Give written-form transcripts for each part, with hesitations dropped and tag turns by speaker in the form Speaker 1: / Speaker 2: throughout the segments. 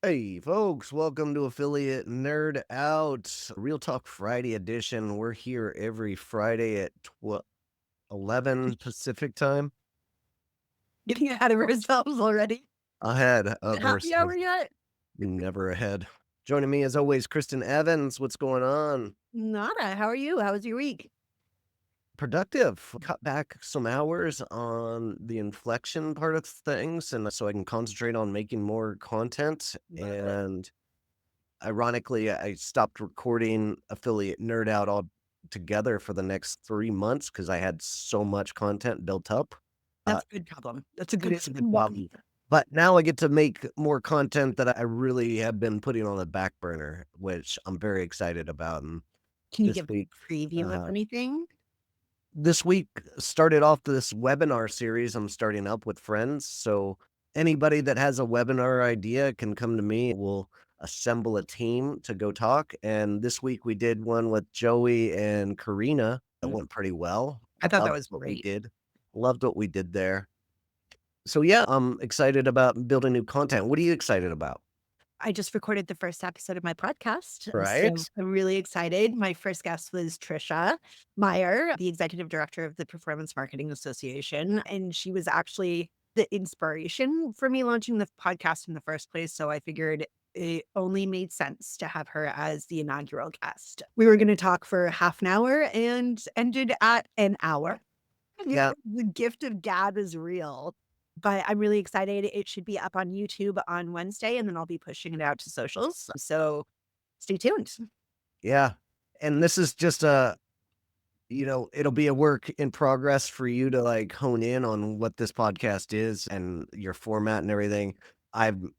Speaker 1: Hey, folks, welcome to Affiliate Nerd Out, Real Talk Friday edition. We're here every Friday at 11 Pacific time,
Speaker 2: Getting ahead of ourselves already.
Speaker 1: ahead of
Speaker 2: Happy hour
Speaker 1: ourselves,
Speaker 2: yet?
Speaker 1: never ahead. Joining me as always, Kristen Evans. What's going on?
Speaker 2: Nada. How are you? How was your week?
Speaker 1: Productive. Cut back some hours on the inflection part of things, and so I can concentrate on making more content.
Speaker 2: Love it.
Speaker 1: And ironically, I stopped recording Affiliate Nerd Out altogether for the next 3 months because I had so much content built up. Uh,
Speaker 2: That's a good problem. That's a
Speaker 1: it
Speaker 2: good
Speaker 1: is a good
Speaker 2: one.
Speaker 1: problem. But now I get to make more content that I really have been putting on the back burner, which I'm very excited about. And
Speaker 2: Can you
Speaker 1: this
Speaker 2: give
Speaker 1: week,
Speaker 2: a preview of
Speaker 1: uh,
Speaker 2: anything?
Speaker 1: this week started off this webinar series I'm starting up with friends. So anybody that has a webinar idea can come to me. We'll assemble a team to go talk. And this week we did one with Joey and Karina. That
Speaker 2: Mm,
Speaker 1: went pretty well.
Speaker 2: I thought that
Speaker 1: Loved
Speaker 2: was
Speaker 1: what we
Speaker 2: great.
Speaker 1: did. Loved what we did there. So yeah, I'm excited about building new content. What are you excited about?
Speaker 2: I just recorded the first episode of my podcast,
Speaker 1: Right?
Speaker 2: so I'm really excited. My first guest was Trisha Meyer, the executive director of the Performance Marketing Association, and she was actually the inspiration for me launching the podcast in the first place. So I figured it only made sense to have her as the inaugural guest. We were going to talk for half an hour and ended at an hour.
Speaker 1: Yeah.
Speaker 2: The gift of gab is real. But I'm really excited. It should be up on YouTube on Wednesday, and then I'll be pushing it out to socials. So stay tuned.
Speaker 1: Yeah. And this is just it'll be a work in progress for you to like hone in on what this podcast is and your format and everything. I'm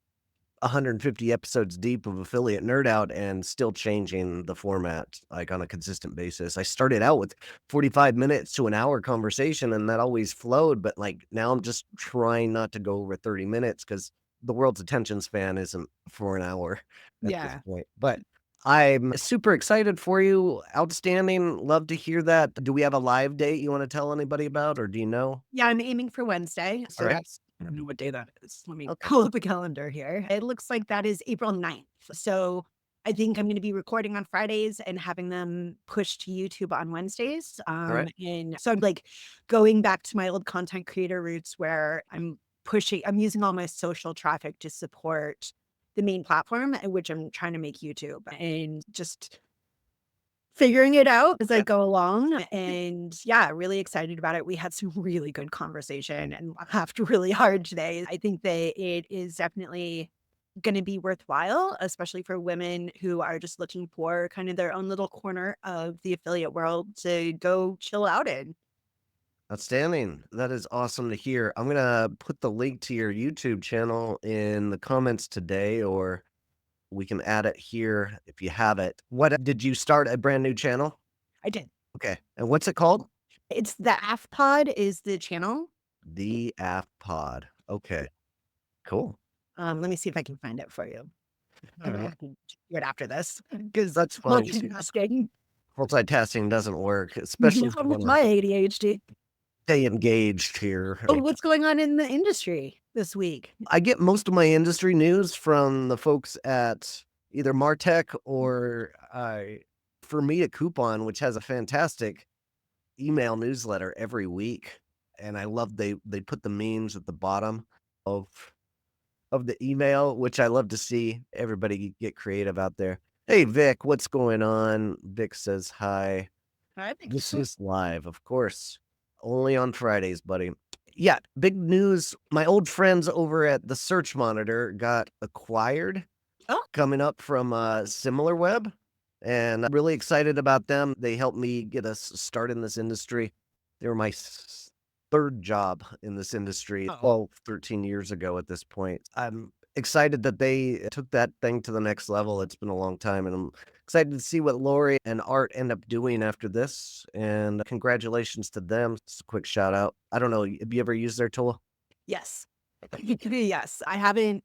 Speaker 1: 150 episodes deep of Affiliate Nerd Out and still changing the format like on a consistent basis. I started out with 45 minutes to an hour conversation and that always flowed, but like now I'm just trying not to go over 30 minutes because the world's attention span isn't for an hour at this
Speaker 2: Yeah.
Speaker 1: point. But I'm super excited for you. Outstanding. Love to hear that. Do we have a live date you want to tell anybody about, or do you know?
Speaker 2: Yeah, I'm aiming for Wednesday.
Speaker 1: All
Speaker 2: So
Speaker 1: right.
Speaker 2: that's I don't know what day that is. Let me
Speaker 1: Okay.
Speaker 2: pull up a calendar here. It looks like that is April 9th. So I think I'm going to be recording on Fridays and having them pushed to YouTube on Wednesdays.
Speaker 1: All right.
Speaker 2: And so I'm like going back to my old content creator roots where I'm using all my social traffic to support the main platform, which I'm trying to make YouTube and just figuring it out as I
Speaker 1: Okay.
Speaker 2: go along, and yeah, really excited about it. We had some really good conversation and laughed really hard today. I think that it is definitely gonna be worthwhile, especially for women who are just looking for kind of their own little corner of the affiliate world to go chill out in.
Speaker 1: Outstanding. That is awesome to hear. I'm gonna put the link to your YouTube channel in the comments today, or we can add it here if you have it. What did you start a brand new channel?
Speaker 2: I did.
Speaker 1: Okay. And what's it called?
Speaker 2: It's the AF Pod is the channel.
Speaker 1: The App Pod. Okay. Cool.
Speaker 2: Let me see if I can find it for you.
Speaker 1: All
Speaker 2: I
Speaker 1: right.
Speaker 2: can do it after this because
Speaker 1: That's fine.
Speaker 2: multitasking.
Speaker 1: Multitasking doesn't work, especially if you
Speaker 2: With
Speaker 1: want to
Speaker 2: my ADHD.
Speaker 1: stay engaged here.
Speaker 2: Oh, what's going on in the industry this week?
Speaker 1: I get most of my industry news from the folks at either Martech or for me a coupon, which has a fantastic email newsletter every week. And I love they put the memes at the bottom of the email, which I love to see everybody get creative out there. Hey Vic, what's going on? Vic says hi.
Speaker 2: I think
Speaker 1: This
Speaker 2: so.
Speaker 1: is live, of course. Only on Fridays, buddy. Yeah, big news. My old friends over at the Search Monitor got acquired
Speaker 2: Oh,
Speaker 1: coming up from SimilarWeb, and I'm really excited about them. They helped me get us started in this industry. They were my third job in this industry
Speaker 2: oh,
Speaker 1: 12, 13 years ago at this point. I'm excited that they took that thing to the next level. It's been a long time, and I'm excited to see what Lori and Art end up doing after this. And congratulations to them. Just a quick shout out. I don't know. Have you ever used their tool?
Speaker 2: yes. Yes. I haven't,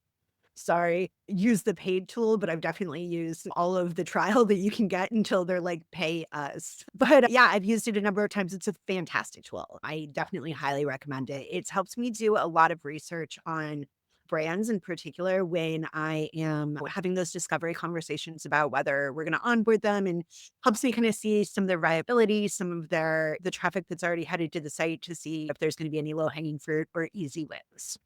Speaker 2: sorry, used the paid tool, but I've definitely used all of the trial that you can get until they're like, pay us. But yeah, I've used it a number of times. It's a fantastic tool. I definitely highly recommend it. It helps me do a lot of research on brands in particular when I am having those discovery conversations about whether we're going to onboard them, and helps me kind of see some of their viability, some of the traffic that's already headed to the site to see if there's going to be any low hanging fruit or easy wins.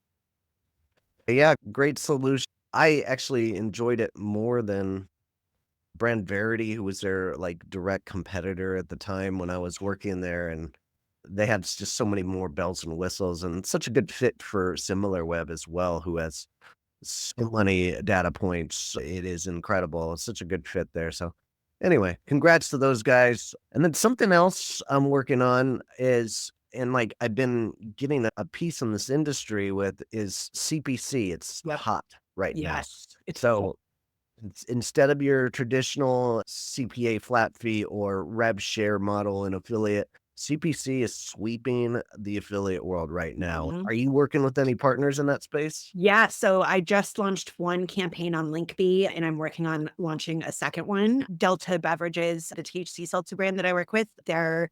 Speaker 1: Yeah, great solution. I actually enjoyed it more than Brand Verity, who was their, like, direct competitor at the time when I was working there, and they had just so many more bells and whistles and such a good fit for SimilarWeb as well, who has so many data points. It is incredible. It's such a good fit there. So anyway, congrats to those guys. And then something else I'm working on is and like I've been getting a piece in this industry with is CPC. It's
Speaker 2: Yep.
Speaker 1: hot right now.
Speaker 2: Yes. It's
Speaker 1: So instead of your traditional CPA flat fee or rev share model and affiliate, CPC is sweeping the affiliate world right now.
Speaker 2: Mhm.
Speaker 1: Are you working with any partners in that space?
Speaker 2: Yeah, so I just launched one campaign on Linkbee, and I'm working on launching a second one. Delta Beverages, the THC seltzer brand that I work with, they're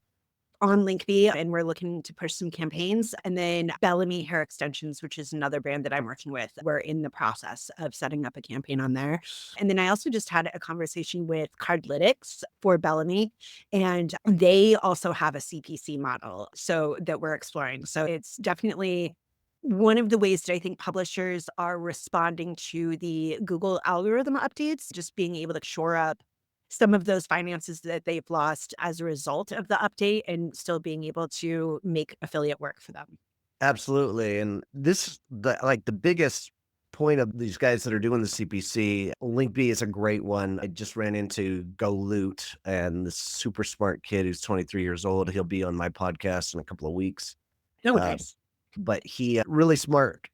Speaker 2: on Linkbee, and we're looking to push some campaigns. And then Bellamy Hair Extensions, which is another brand that I'm working with. We're in the process of setting up a campaign on there. And then I also just had a conversation with Cardlytics for Bellamy, and they also have a CPC model so that we're exploring. So it's definitely one of the ways that I think publishers are responding to the Google algorithm updates, just being able to shore up some of those finances that they've lost as a result of the update and still being able to make affiliate work for them.
Speaker 1: Absolutely, and this the biggest point of these guys that are doing the CPC, Linkbee is a great one. I just ran into Go Loot and this super smart kid who's 23 years old. He'll be on my podcast in a couple of weeks.
Speaker 2: Oh,
Speaker 1: Uh,
Speaker 2: nice.
Speaker 1: but he really smart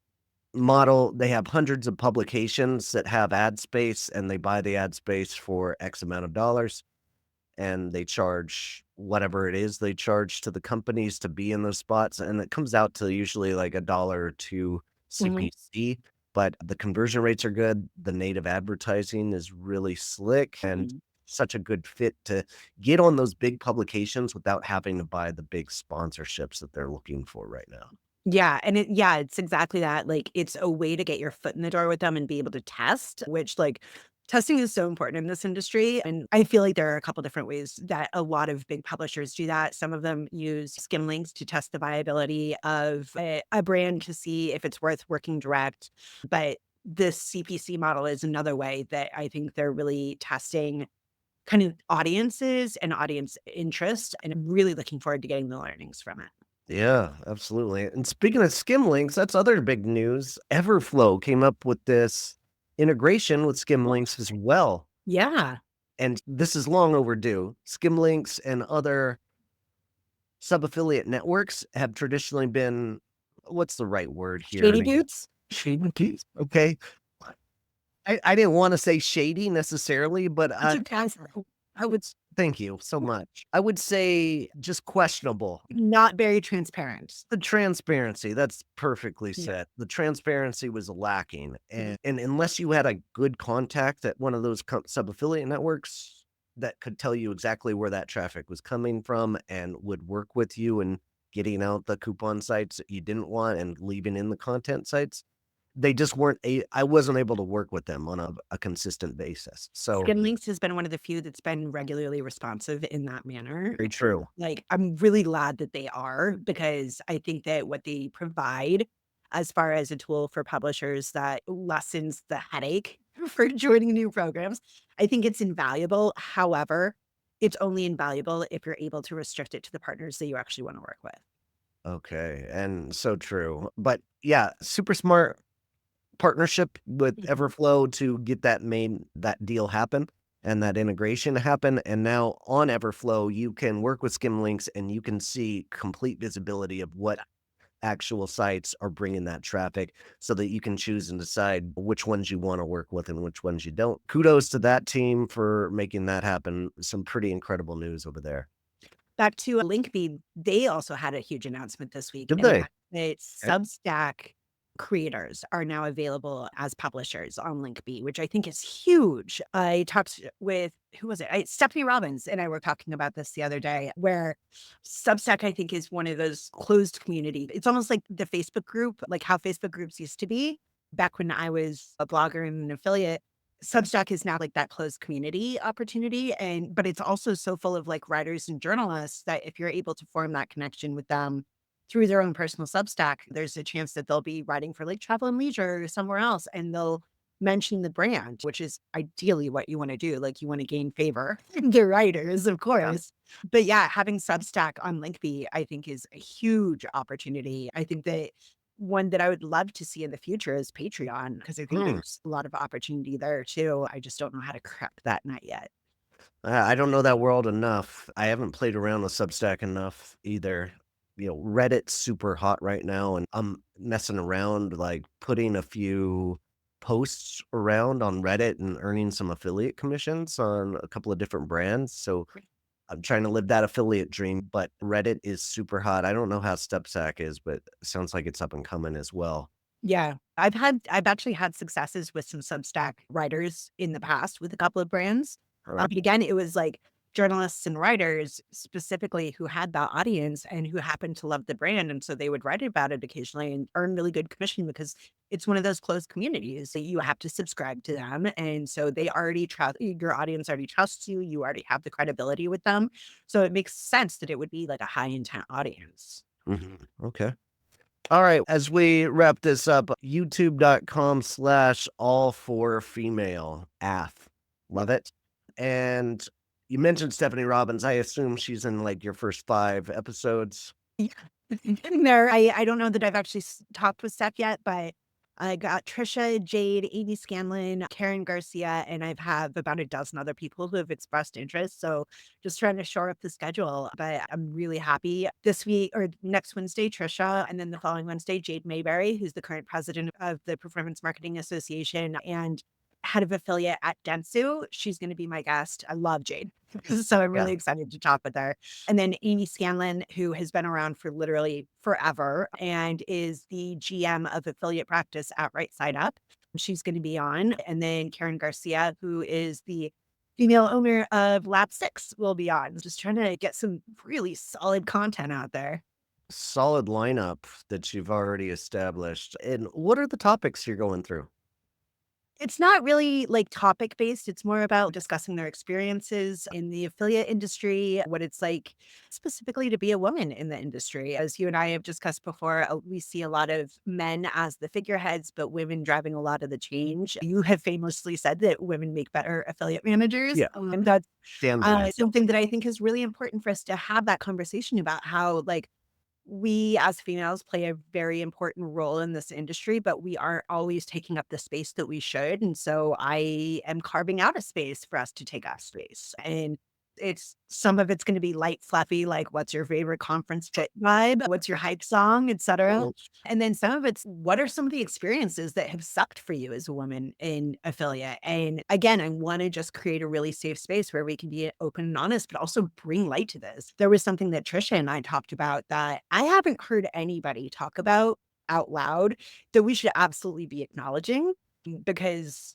Speaker 1: model. They have hundreds of publications that have ad space, and they buy the ad space for X amount of dollars, and they charge whatever it is they charge to the companies to be in those spots, and it comes out to usually like a dollar or 2
Speaker 2: Mhm,
Speaker 1: CPC, but the conversion rates are good, the native advertising is really slick, and
Speaker 2: mhm.
Speaker 1: such a good fit to get on those big publications without having to buy the big sponsorships that they're looking for right now.
Speaker 2: Yeah, and it's exactly that, like, it's a way to get your foot in the door with them and be able to test, which, like, testing is so important in this industry, and I feel like there are a couple different ways that a lot of big publishers do that. Some of them use skim links to test the viability of a brand to see if it's worth working direct, but this CPC model is another way that I think they're really testing kind of audiences and audience interest, and I'm really looking forward to getting the learnings from it.
Speaker 1: Yeah, absolutely. And speaking of skim links, that's other big news. Everflow came up with this integration with skim links as well.
Speaker 2: Yeah.
Speaker 1: And this is long overdue. Skim links and other sub-affiliate networks have traditionally been what's the right word here
Speaker 2: Shady
Speaker 1: to get
Speaker 2: dudes?
Speaker 1: shady keys? Okay. I didn't want to say shady necessarily, but
Speaker 2: It's okay.
Speaker 1: I would thank you so much. I would say just questionable.
Speaker 2: Not very transparent.
Speaker 1: The transparency, that's perfectly
Speaker 2: Yeah.
Speaker 1: said. The transparency was lacking,
Speaker 2: Mhm.
Speaker 1: and unless you had a good contact at one of those sub-affiliate networks that could tell you exactly where that traffic was coming from and would work with you in getting out the coupon sites that you didn't want and leaving in the content sites, they just weren't I wasn't able to work with them on a consistent basis. So,
Speaker 2: Skimlinks has been one of the few that's been regularly responsive in that manner.
Speaker 1: very true.
Speaker 2: Like, I'm really glad that they are, because I think that what they provide as far as a tool for publishers that lessens the headache for joining new programs, I think it's invaluable. However, it's only invaluable if you're able to restrict it to the partners that you actually wanna work with.
Speaker 1: Okay, and so true. But yeah, super smart partnership with
Speaker 2: Mhm.
Speaker 1: Everflow to get that deal happen and that integration happen, and now on Everflow, you can work with Skimlinks and you can see complete visibility of what actual sites are bringing that traffic so that you can choose and decide which ones you wanna work with and which ones you don't. Kudos to that team for making that happen. Some pretty incredible news over there.
Speaker 2: Back to Linkbee, they also had a huge announcement this week,
Speaker 1: Did
Speaker 2: and
Speaker 1: they?
Speaker 2: that Substack creators are now available as publishers on Linkbee, which I think is huge. I talked with who was it? Stephanie Robbins and I were talking about this the other day, where Substack, I think, is one of those closed community. It's almost like the Facebook group, like how Facebook groups used to be. back when I was a blogger and an affiliate, Substack is now like that closed community opportunity. But it's also so full of like writers and journalists that if you're able to form that connection with them through their own personal Substack, there's a chance that they'll be writing for like Travel and Leisure or somewhere else and they'll mention the brand, which is ideally what you want to do. Like you want to gain favor, the writers, of
Speaker 1: Yeah.
Speaker 2: course. But yeah, having Substack on Linkbee, I think is a huge opportunity. I think that one that I would love to see in the future is Patreon, because I think
Speaker 1: Hmm.
Speaker 2: there's a lot of opportunity there too. I just don't know how to crack that nut yet.
Speaker 1: I don't know that world enough. I haven't played around with Substack enough either. Reddit's super hot right now, and I'm messing around, like putting a few posts around on Reddit and earning some affiliate commissions on a couple of different brands. So I'm trying to live that affiliate dream, but Reddit is super hot. I don't know how Substack is, but it sounds like it's up and coming as well.
Speaker 2: Yeah. I've actually had successes with some Substack writers in the past with a couple of brands.
Speaker 1: All right.
Speaker 2: But again, it was like journalists and writers specifically who had that audience and who happened to love the brand. And so they would write about it occasionally and earn really good commission because it's one of those closed communities that you have to subscribe to them. And so they already trust your audience already trusts you. You already have the credibility with them. So it makes sense that it would be like a high intent audience.
Speaker 1: Okay. All right. As we wrap this up, youtube.com/all for female AF. Love it. And you mentioned Stephanie Robbins. I assume she's in like your first 5 episodes.
Speaker 2: Yeah. Getting there. I don't know that I've actually talked with Steph yet, but I got Trisha, Jade, Amy Scanlon, Karen Garcia, and I've have about a dozen other people who have expressed interest. So just trying to shore up the schedule. But I'm really happy this week or next Wednesday, Trisha, and then the following Wednesday, Jade Mayberry, who's the current president of the Performance Marketing Association and head of affiliate at Dentsu. She's going to be my guest. I love Jade. So I'm
Speaker 1: Yeah.
Speaker 2: really excited to talk with her. And then Amy Scanlon, who has been around for literally forever and is the GM of affiliate practice at Right Side Up. She's going to be on. And then Karen Garcia, who is the female owner of Lab 6, will be on. Just trying to get some really solid content out there.
Speaker 1: Solid lineup that you've already established. And what are the topics you're going through?
Speaker 2: It's not really like topic based. It's more about discussing their experiences in the affiliate industry, what it's like specifically to be a woman in the industry. As you and I have discussed before, we see a lot of men as the figureheads, but women driving a lot of the change. You have famously said that women make better affiliate managers.
Speaker 1: Yeah.
Speaker 2: And that's
Speaker 1: Stand by it.
Speaker 2: something that I think is really important for us to have that conversation about how, like, we as females play a very important role in this industry, but we aren't always taking up the space that we should. And so I am carving out a space for us to take our space. And it's some of it's going to be light, fluffy, like what's your favorite conference fit vibe? What's your hype song, etc.
Speaker 1: Mhm.
Speaker 2: And then some of it's what are some of the experiences that have sucked for you as a woman in affiliate? And again, I want to just create a really safe space where we can be open and honest, but also bring light to this. There was something that Trisha and I talked about that I haven't heard anybody talk about out loud that we should absolutely be acknowledging because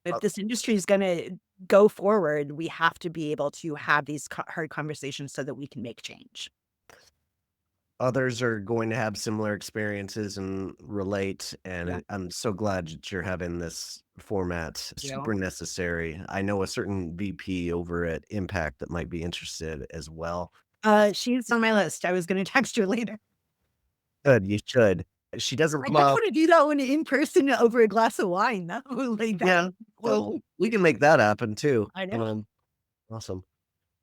Speaker 2: if
Speaker 1: O
Speaker 2: this industry is going to go forward, we have to be able to have these hard conversations so that we can make change.
Speaker 1: Others are going to have similar experiences and relate, and
Speaker 2: Yeah.
Speaker 1: I'm so glad that you're having this format.
Speaker 2: Yeah.
Speaker 1: Super necessary. I know a certain VP over at Impact that might be interested as well.
Speaker 2: She's on my list. I was gonna text her later.
Speaker 1: Good, you should. She doesn't
Speaker 2: I
Speaker 1: come
Speaker 2: don't
Speaker 1: out.
Speaker 2: wanna do that one in person over a glass of wine, though, like, that
Speaker 1: Yeah, well, we can make that happen too.
Speaker 2: I know.
Speaker 1: Awesome.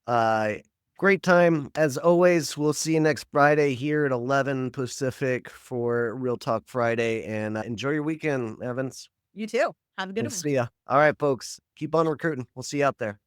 Speaker 1: Uh, Great time as always. We'll see you next Friday here at 11 Pacific for Real Talk Friday, and enjoy your weekend, Evans.
Speaker 2: You too. Have a good
Speaker 1: We'll
Speaker 2: one.
Speaker 1: see ya. All right, folks, keep on recruiting. We'll see you out there.